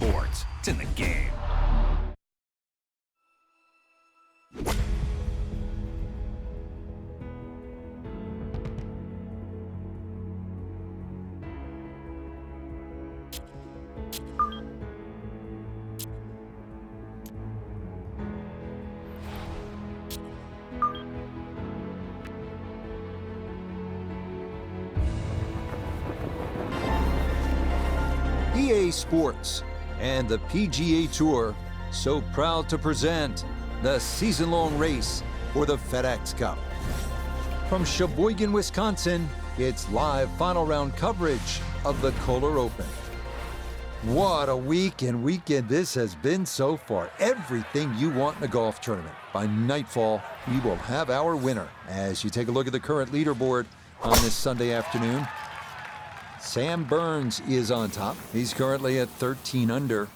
sports. It's in the game. EA Sports and the PGA Tour so proud to present the season-long race for the FedEx Cup. From Sheboygan, Wisconsin, it's live final round coverage of the Kohler Open. What a week and weekend this has been so far. Everything you want in a golf tournament. By nightfall, we will have our winner. As you take a look at the current leaderboard on this Sunday afternoon, Sam Burns is on top. He's currently at 13 under.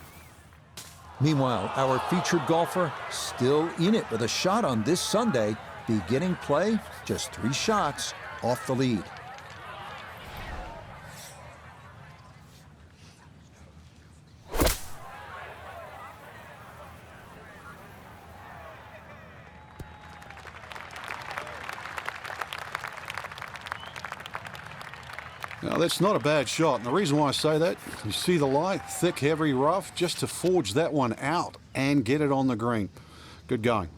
Meanwhile, our featured golfer still in it with a shot on this Sunday, beginning play just 3 shots off the lead. Now, that's not a bad shot, and the reason why I say that, you see the lie, thick, heavy rough, just to forge that one out and get it on the green. Good going.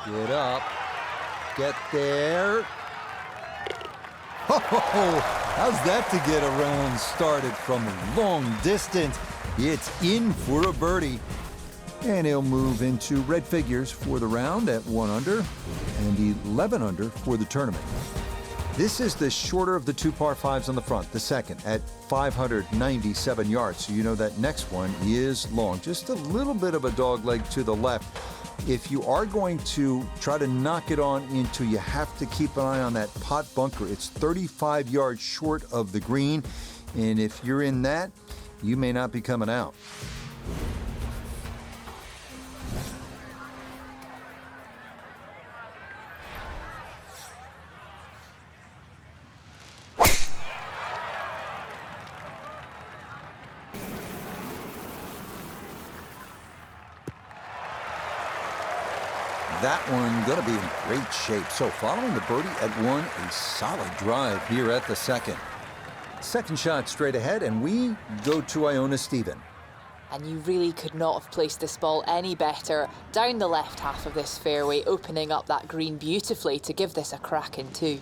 Get up, get there. Oh, how's that to get a round started from long distance? It's in for a birdie. And he'll move into red figures for the round at 1 under and 11 under for the tournament. This is the shorter of the 2 par 5s on the front, the second at 597 yards. So you know that next one is long, just a little bit of a dog leg to the left. If you are going to try to knock it on into, you have to keep an eye on that pot bunker. It's 35 yards short of the green, and if you're in that, you may not be coming out. That one going to be in great shape. So following the birdie at 1, a solid drive here at the second. Second shot straight ahead, and we go to Iona Stephen. And you really could not have placed this ball any better. Down the left half of this fairway, opening up that green beautifully to give this a crack in 2.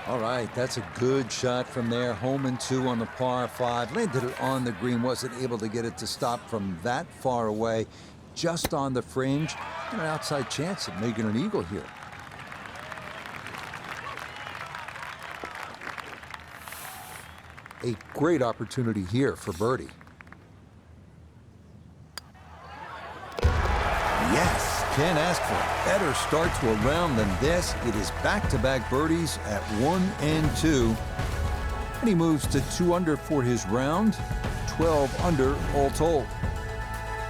All right, that's a good shot from there. Home and 2 on the par 5. Landed it on the green, wasn't able to get it to stop from that far away. Just on the fringe. An outside chance of making an eagle here. A great opportunity here for birdie. Yes. Can't ask for a better start to a round than this. It is back-to-back birdies at 1 and 2. And he moves to 2 under for his round, 12 under all told.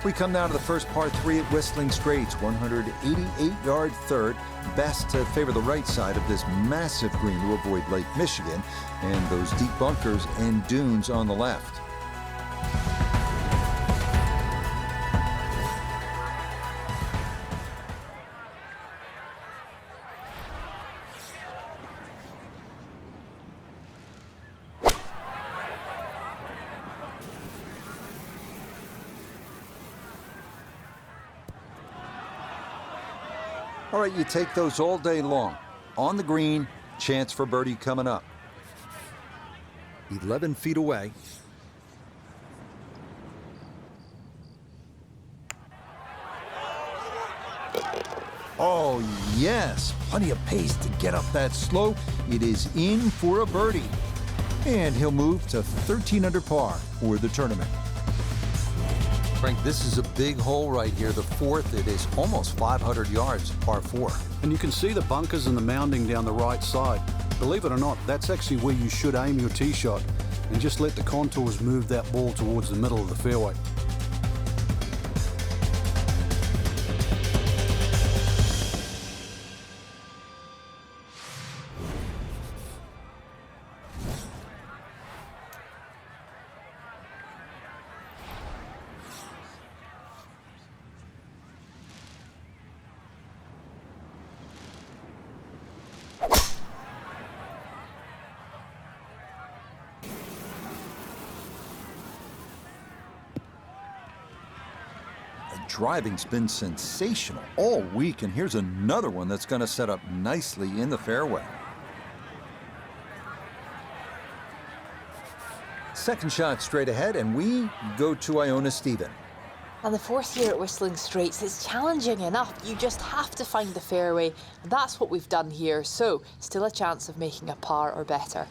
We come now to the first par 3 at Whistlings Straits, 188-yard third. Best to favor the right side of this massive green to avoid Lake Michigan and those deep bunkers and dunes on the left. All right, you take those all day long. On the green, chance for birdie coming up. 11 feet away. Oh, yes. Plenty of pace to get up that slope. It is in for a birdie. And he'll move to 13 under par for the tournament. Frank, this is a big hole right here. The fourth, it is almost 500 yards, par 4. And you can see the bunkers and the mounding down the right side. Believe it or not, that's actually where you should aim your tee shot, and just let the contours move that ball towards the middle of the fairway. Driving's been sensational all week, and here's another one that's going to set up nicely in the fairway. Second shot straight ahead, and we go to Iona Stephen. And the fourth year at Whistling Straits is challenging enough. You just have to find the fairway, and that's what we've done here. So, still a chance of making a par or better.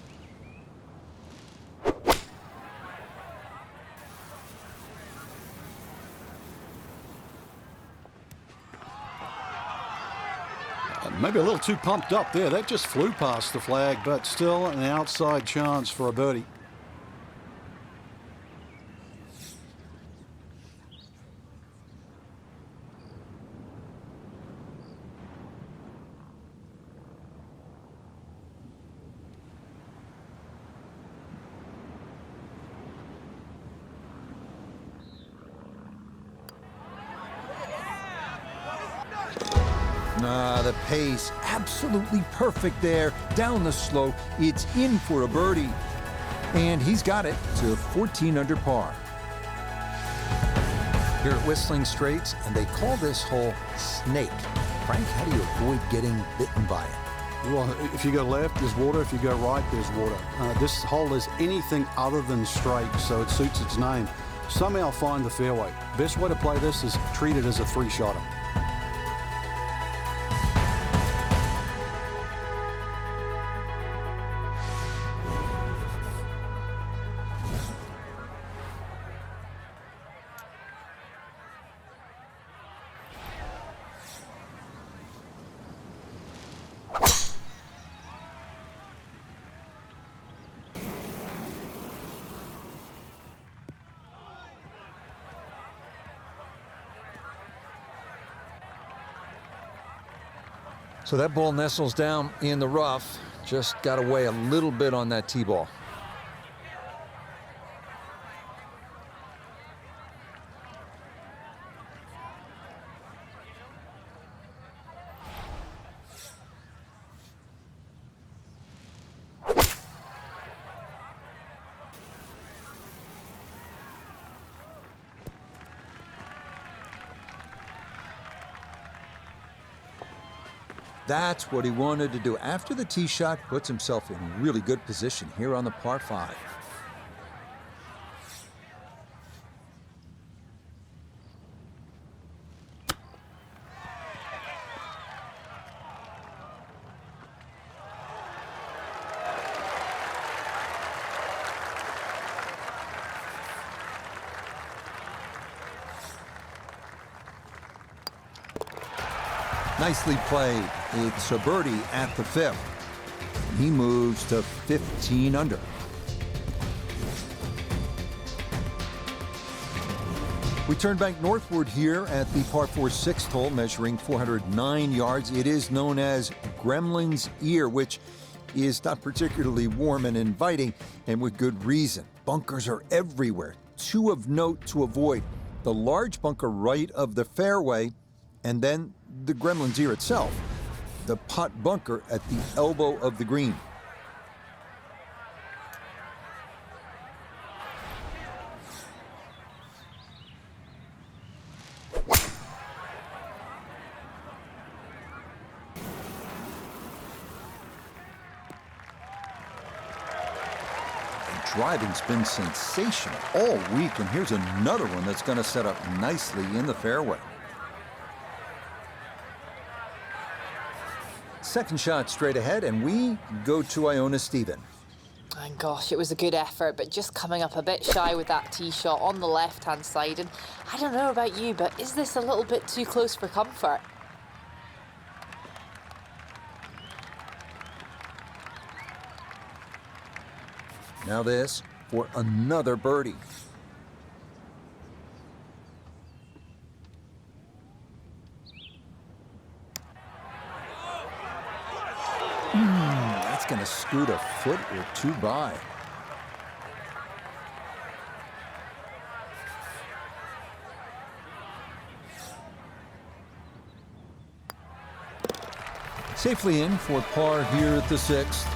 Maybe a little too pumped up there. That just flew past the flag, but still an outside chance for a birdie. The pace, absolutely perfect there. Down the slope, it's in for a birdie. And he's got it to 14 under par. Here at Whistling Straits, and they call this hole Snake. Frank, how do you avoid getting bitten by it? Well, if you go left, there's water. If you go right, there's water. This hole is anything other than straight, so it suits its name. Somehow find the fairway. Best way to play this is treat it as a three-shotter. So that ball nestles down in the rough. Just got to weigh a little bit on that tee ball. That's what he wanted to do. After the tee shot, puts himself in really good position here on the par 5. Nicely played. It's a birdie at the 5th. He moves to 15 under. We turn back northward here at the par 4 6th hole, measuring 409 yards. It is known as Gremlin's Ear, which is not particularly warm and inviting, and with good reason. Bunkers are everywhere. 2 of note to avoid: the large bunker right of the fairway, and then the Gremlin's Ear itself, the pot bunker at the elbow of the green. Driving's been sensational all week, and here's another one that's going to set up nicely in the fairway. Second shot straight ahead, and we go to Iona Stephen. And gosh, it was a good effort, but just coming up a bit shy with that tee shot on the left-hand side. And I don't know about you, but is this a little bit too close for comfort? Now this for another birdie. That's going to scoot a foot or two by. Safely in for par here at the 6th.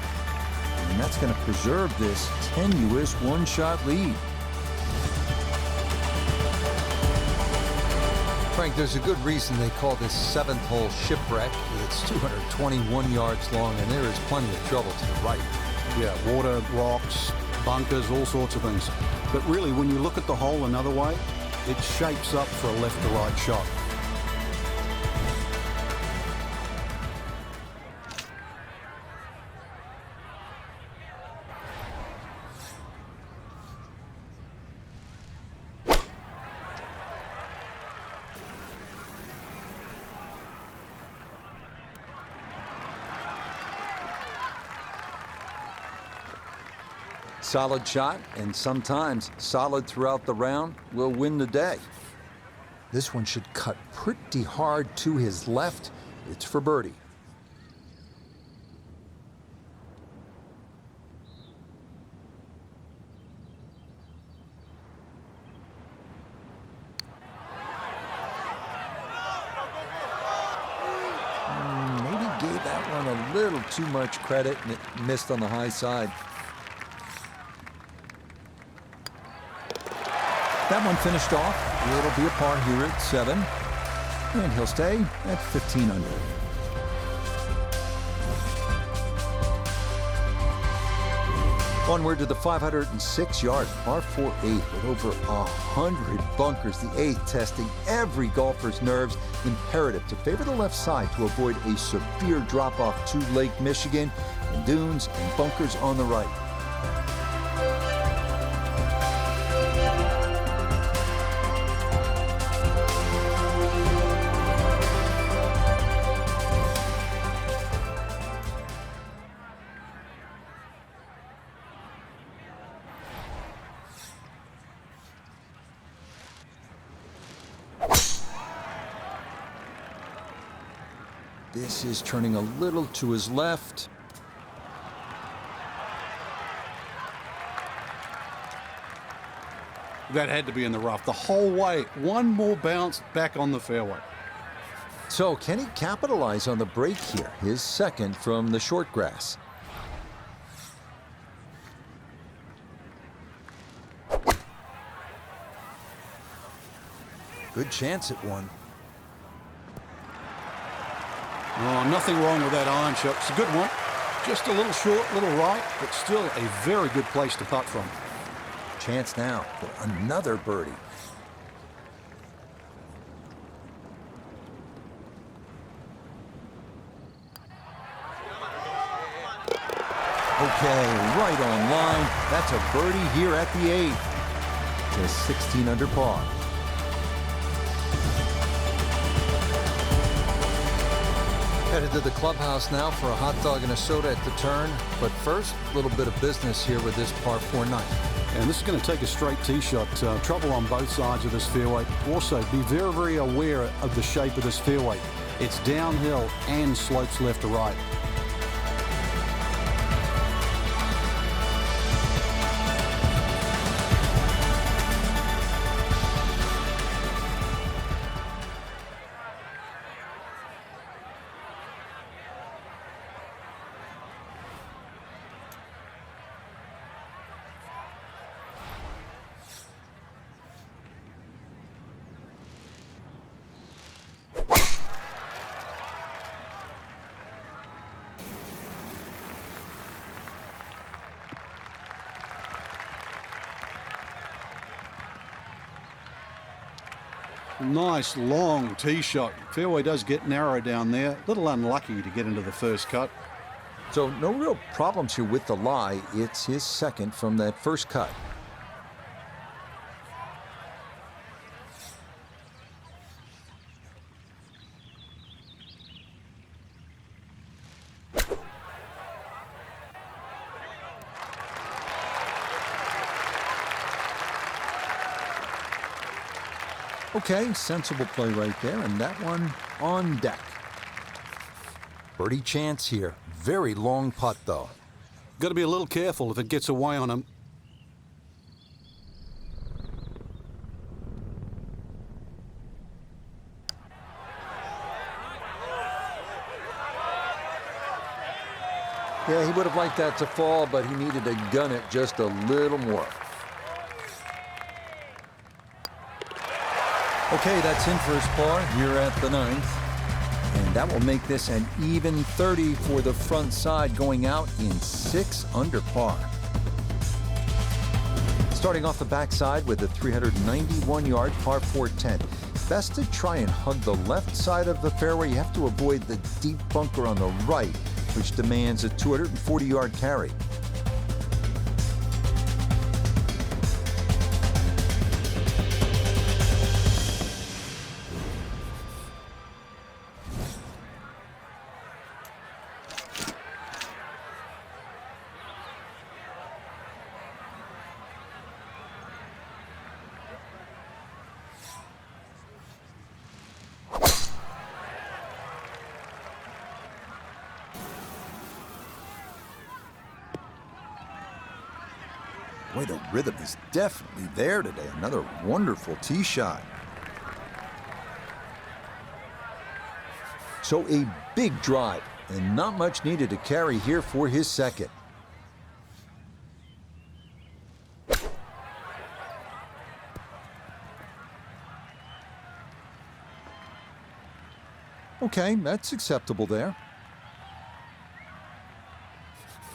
And that's going to preserve this tenuous one-shot lead. Frank, there's a good reason they call this 7th hole shipwreck. It's 221 yards long, and there is plenty of trouble to the right. Yeah, water, rocks, bunkers, all sorts of things. But really, when you look at the hole another way, it shapes up for a left to right shot. Solid shot, and sometimes solid throughout the round, will win the day. This one should cut pretty hard to his left. It's for birdie. Maybe gave that one a little too much credit, and it missed on the high side. That one finished off. It'll be a par here at 7. And he'll stay at 15 under. Onward to the 506-yard par 4-8 with over 100 bunkers. The 8th testing every golfer's nerves. Imperative to favor the left side to avoid a severe drop-off to Lake Michigan. And dunes and bunkers on the right. This is turning a little to his left. That had to be in the rough the whole way. One more bounce back on the fairway. So can he capitalize on the break here? His second from the short grass. Good chance at one. Oh, nothing wrong with that iron shot. It's a good one. Just a little short, little right, but still a very good place to putt from. Chance now for another birdie. Okay, right on line. That's a birdie here at the 8th. To 16 under par. Headed to the clubhouse now for a hot dog and a soda at the turn. But first, a little bit of business here with this par 4 9. And this is going to take a straight tee shot. Trouble on both sides of this fairway. Also, be very, very aware of the shape of this fairway. It's downhill and slopes left to right. Nice long tee shot. Fairway does get narrow down there. A little unlucky to get into the first cut. So no real problems here with the lie. It's his second from that first cut. Okay, sensible play right there, and that one on deck. Birdie chance here. Very long putt, though. Got to be a little careful if it gets away on him. Yeah, he would have liked that to fall, but he needed to gun it just a little more. Okay, that's in for his par here at the 9th. And that will make this an even 30 for the front side, going out in 6 under par. Starting off the backside with a 391-yard par 4-10. Best to try and hug the left side of the fairway. You have to avoid the deep bunker on the right, which demands a 240-yard carry. Boy, the rhythm is definitely there today. Another wonderful tee shot. So a big drive, and not much needed to carry here for his second. Okay, that's acceptable there.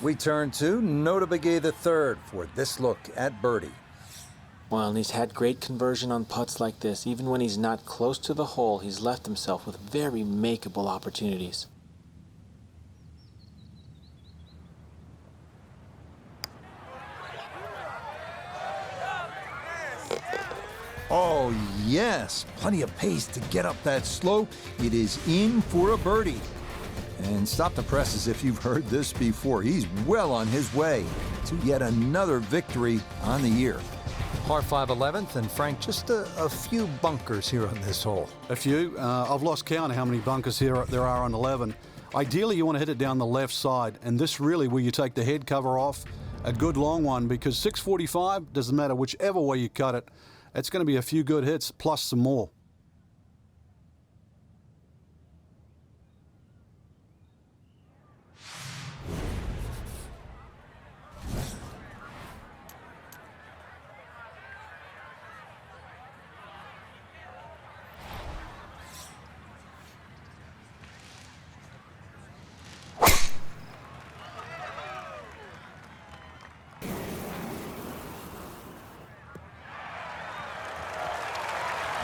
We turn to Nota Begay III for this look at birdie. Well, and he's had great conversion on putts like this. Even when he's not close to the hole, he's left himself with very makeable opportunities. Oh, yes. Plenty of pace to get up that slope. It is in for a birdie. And stop the press as if you've heard this before. He's well on his way to yet another victory on the year. Par 5 11th, and Frank, just a few bunkers here on this hole. A few. I've lost count of how many bunkers here there are on 11. Ideally, you want to hit it down the left side, and this really where you take the head cover off, a good long one, because 645, doesn't matter whichever way you cut it, it's going to be a few good hits plus some more.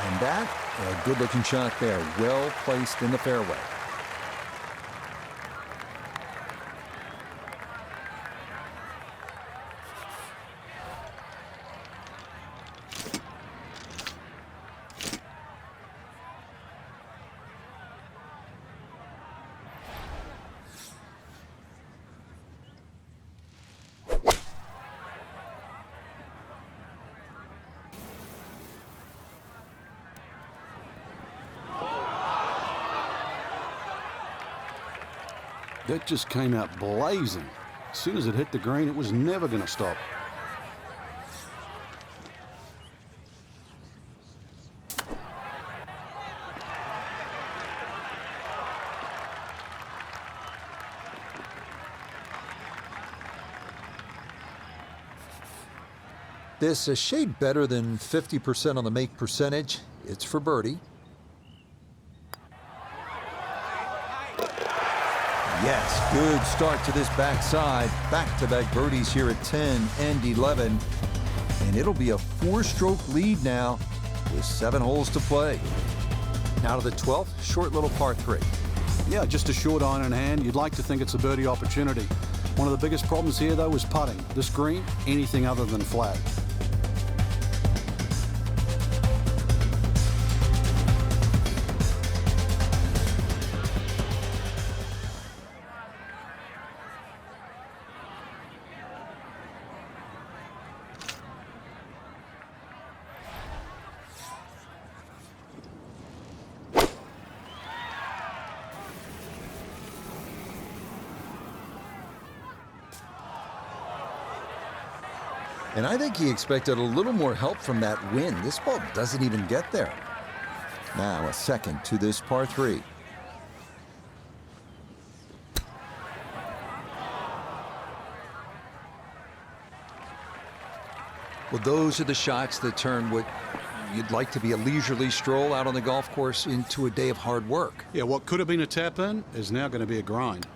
And that, a good-looking shot there, well placed in the fairway. That just came out blazing. As soon as it hit the green, it was never going to stop. This a shade better than 50% on the make percentage. It's for birdie. Yes, good start to this backside. Back-to-back birdies here at 10 and 11. And it'll be a 4-stroke lead now with 7 holes to play. Now to the 12th, short little par 3. Yeah, just a short iron in hand. You'd like to think it's a birdie opportunity. One of the biggest problems here, though, is putting. This green, anything other than flat. And I think he expected a little more help from that wind. This ball doesn't even get there. Now a second to this par 3. Well, those are the shots that turn what you'd like to be a leisurely stroll out on the golf course into a day of hard work. Yeah, what could have been a tap-in is now going to be a grind.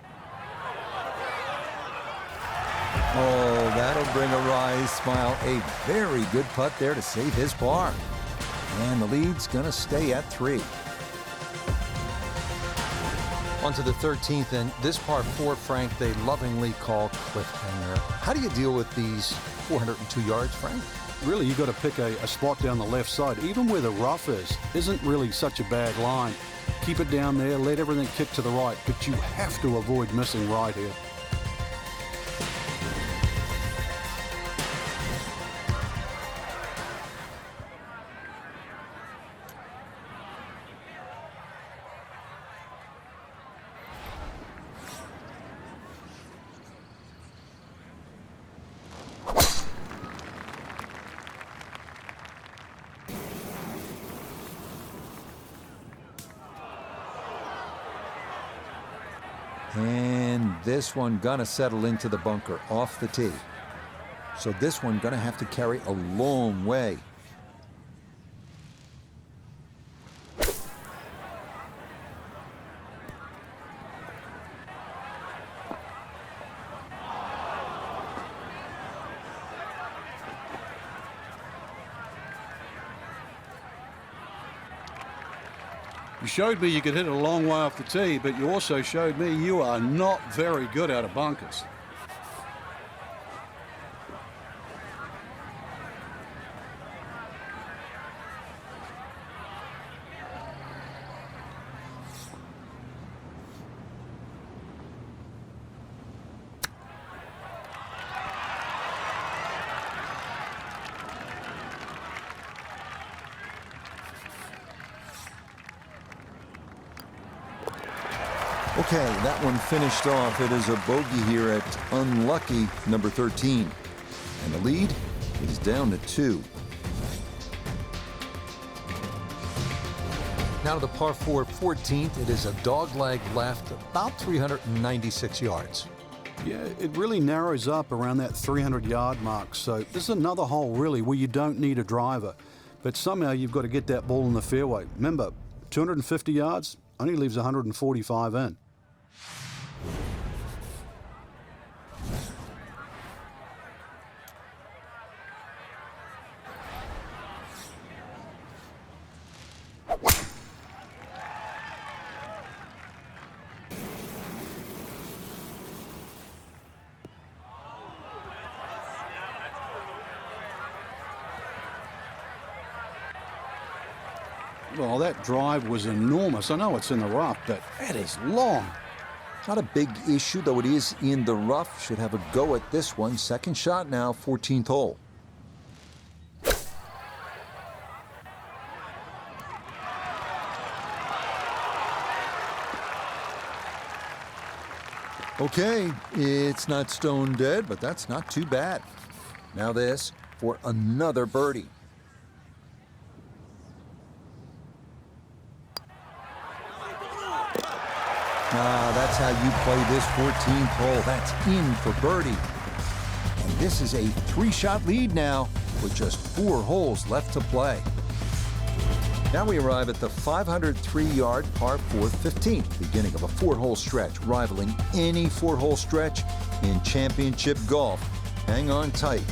Oh, that'll bring a wry smile. A very good putt there to save his par. And the lead's going to stay at 3. On to the 13th, and this par 4, Frank, they lovingly call cliffhanger. How do you deal with these 402 yards, Frank? Really, you've got to pick a spot down the left side. Even where the rough isn't really such a bad line. Keep it down there, let everything kick to the right, but you have to avoid missing right here. And this one gonna settle into the bunker off the tee. So this one gonna have to carry a long way. You showed me you could hit it a long way off the tee, but you also showed me you are not very good out of bunkers. Okay, that one finished off. It is a bogey here at unlucky number 13. And the lead is down to 2. Now to the par 4, 14th. It is a dogleg left, about 396 yards. Yeah, it really narrows up around that 300-yard mark. So this is another hole, really, where you don't need a driver. But somehow you've got to get that ball in the fairway. Remember, 250 yards only leaves 145 in. Well, that drive was enormous. I know it's in the rough, but that is long. Not a big issue, though it is in the rough. Should have a go at this one. Second shot now, 14th hole. Okay, it's not stone dead, but that's not too bad. Now this for another birdie. That's how you play this 14th hole. That's in for birdie. And this is a 3-shot lead now with just 4 holes left to play. Now we arrive at the 503-yard par 4 15th, beginning of a 4-hole stretch, rivaling any 4-hole stretch in championship golf. Hang on tight.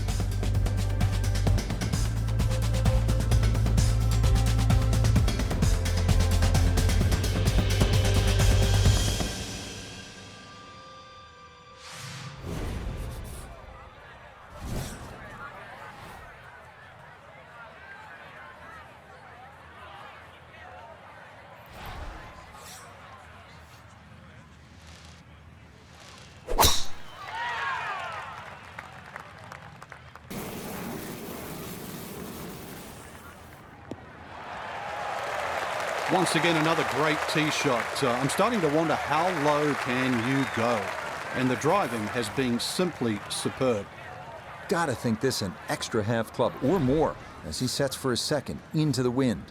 Once again, another great tee shot. I'm starting to wonder how low can you go? And the driving has been simply superb. got to think this an extra half club or more as he sets for his second into the wind.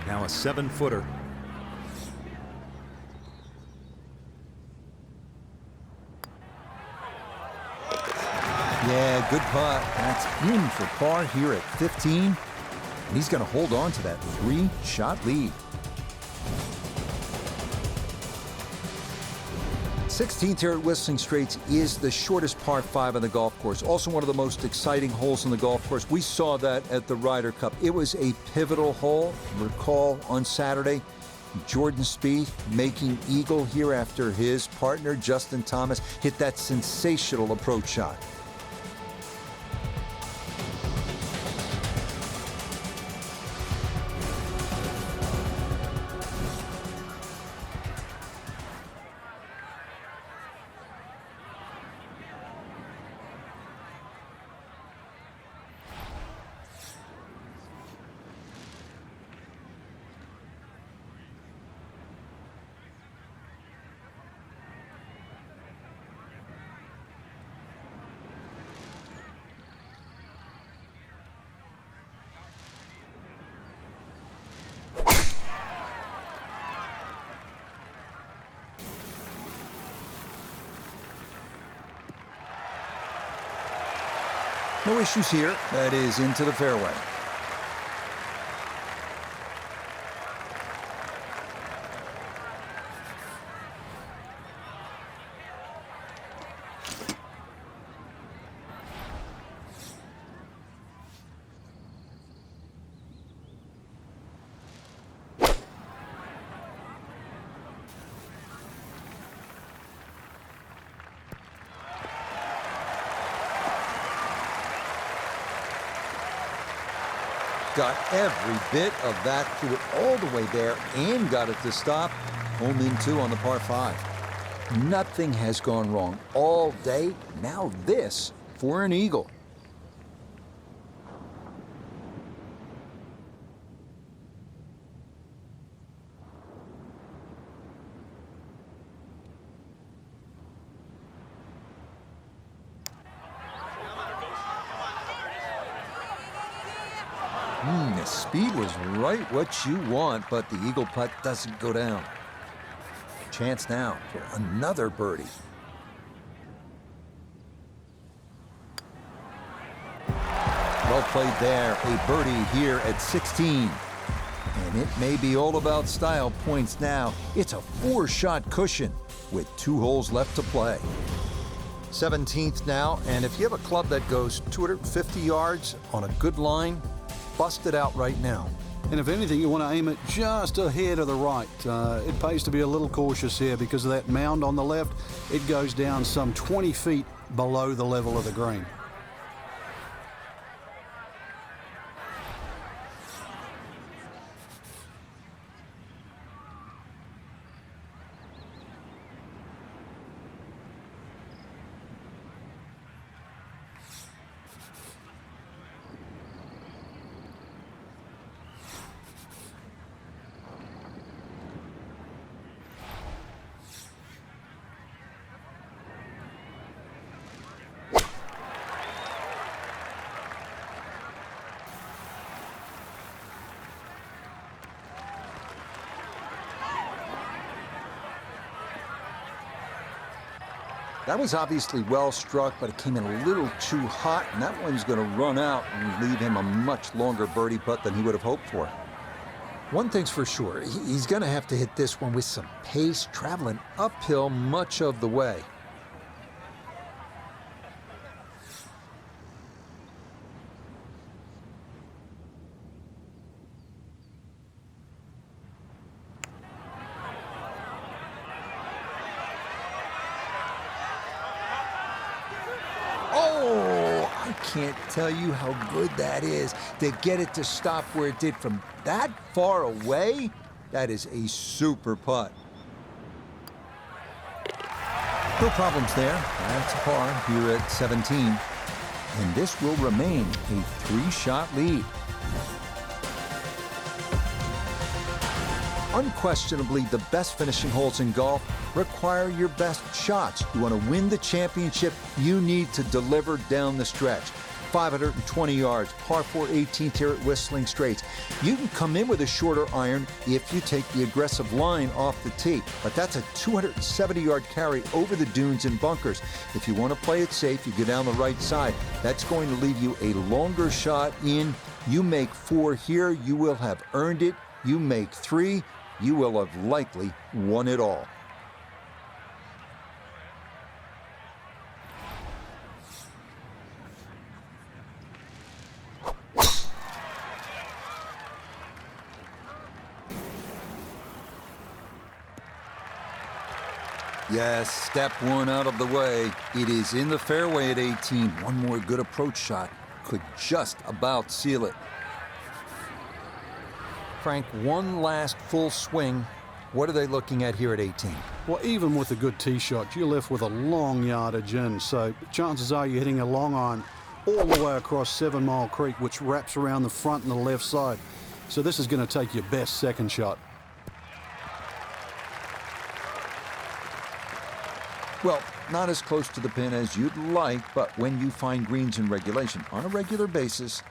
Now a 7-footer. Yeah, good putt. That's in for par here at 15. And he's going to hold on to that 3-shot lead. 16th here at Whistling Straits is the shortest par 5 on the golf course. Also one of the most exciting holes on the golf course. We saw that at the Ryder Cup. It was a pivotal hole. Recall on Saturday, Jordan Spieth making eagle here after his partner, Justin Thomas, hit that sensational approach shot. No issues here. That is into the fairway. Got every bit of that, threw it all the way there and got it to stop. Home in 2 on the par 5. Nothing has gone wrong all day. Now this for an eagle. The speed was right what you want, but the eagle putt doesn't go down. Chance now for another birdie. Well played there. A birdie here at 16. And it may be all about style points now. It's a 4-shot cushion with 2 holes left to play. 17th now, and if you have a club that goes 250 yards on a good line, bust it out right now. And if anything, you want to aim it just ahead of the right. It pays to be a little cautious here because of that mound on the left. It goes down some 20 feet below the level of the green. That was obviously well struck, but it came in a little too hot, and that one's going to run out and leave him a much longer birdie putt than he would have hoped for. One thing's for sure, he's going to have to hit this one with some pace, traveling uphill much of the way. can't tell you how good that is to get it to stop where it did from that far away. That is a super putt. No problems there. That's a par here at 17. And this will remain a 3-shot lead. Unquestionably, the best finishing holes in golf require your best shots. You want to win the championship, you need to deliver down the stretch. 520 yards, par 4 18th here at Whistling Straits. You can come in with a shorter iron if you take the aggressive line off the tee, but that's a 270-yard carry over the dunes and bunkers. If you want to play it safe, you go down the right side. That's going to leave you a longer shot in. You make 4 here, you will have earned it. You make 3, you will have likely won it all. Yes, step 1 out of the way. It is in the fairway at 18. One more good approach shot could just about seal it. Frank, one last full swing. What are they looking at here at 18? Well, even with a good tee shot, you're left with a long yardage in, so chances are you're hitting a long iron all the way across 7 Mile Creek, which wraps around the front and the left side. So this is going to take your best second shot. Well, not as close to the pin as you'd like, but when you find greens in regulation on a regular basis,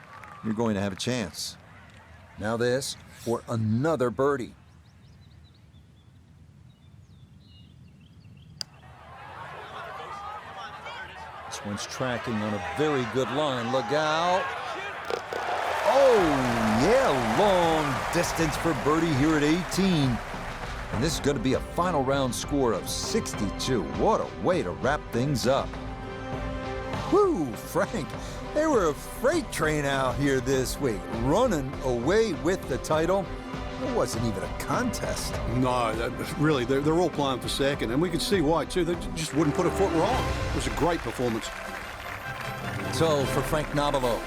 you're going to have a chance. Now this for another birdie. This one's tracking on a very good line. Look out. Oh, yeah, long distance for birdie here at 18. And this is going to be a final round score of 62. What a way to wrap things up. Whew, Frank, they were a freight train out here this week, running away with the title. It wasn't even a contest. No, really, they're all playing for second, and we could see why, too. They just wouldn't put a foot wrong. It was a great performance. So, for Frank Nobilo,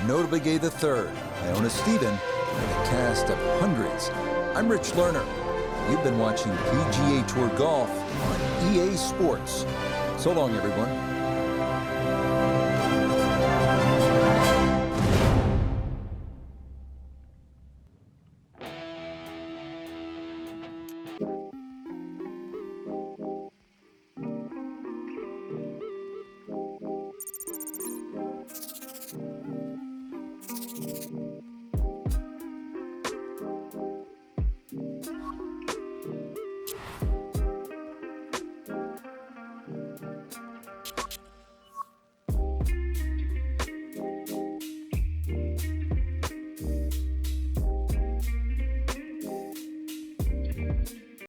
notably gave the third, Iona Stephen, and a cast of hundreds. I'm Rich Lerner. You've been watching PGA Tour Golf on EA Sports. So long, everyone.